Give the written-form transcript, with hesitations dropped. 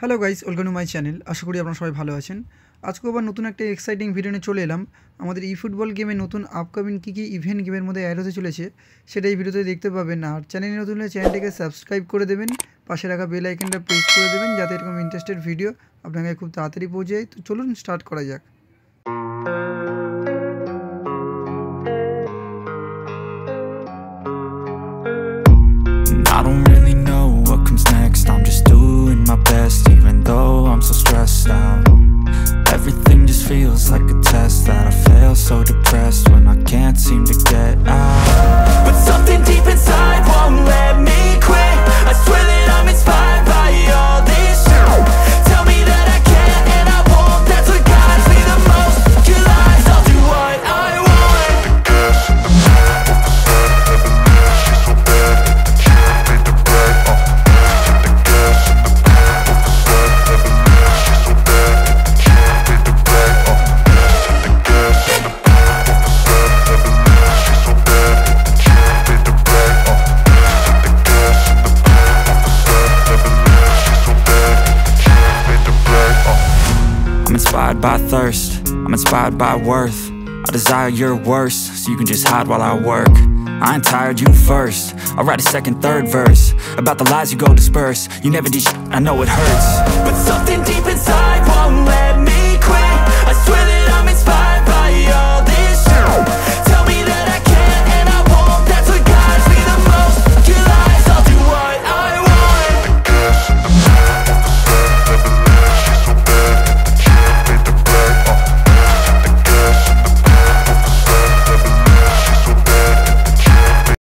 Hello guys, welcome to my channel. আশা করি আপনারা সবাই ভালো আছেন। আজকে আবার নতুন একটা এক্সাইটিং ভিডিও নিয়ে চলে এলাম। আমাদের ই ফুটবল গেমে নতুন আপকামিং কী ইভেন্ট গেমের মধ্যে অ্যাড হতে চলেছে সেটা এই ভিডিওতে দেখতে পাবেন। আর চ্যানেলে নতুন হলে চ্যানেলটিকে সাবস্ক্রাইব করে দেবেন, পাশে রাখা বেল আইকনটা প্রেস করে দেবেন যাতে এরকম ইন্টারেস্টেড ভিডিও আপনাকে খুব তাড়াতাড়ি পৌঁছে যায়। তো চলুন স্টার্ট করা যাক। I don't really know what comes next. I'm just doing my best, even though I'm so stressed out. Everything just feels like a test that I fail, so depressed when I can't seem to get out. But something deep inside won't let me quit. I swear that I'm inspired by all this shit. Tell me that I can't and I won't. That's what guides me the most. Your lies, I'll do what I want. The gas in the back of the sun, never leaves. She's so bad that the chick made the right. The gas in the back of the sun, never leaves. She's so bad that the chick made the right. The gas in the back of the sun, never leaves. She's so bad that the chick made the right. The gas in the back of the sun, never leaves. She's so bad that the chick made the right. I'm inspired by thirst, I'm inspired by worth. I desire your worst, so you can just hide while I work. I ain't tired, you first. I'll write a second, third verse about the lies you go disperse. You never did shit, I know it hurts, but something deep inside won't let me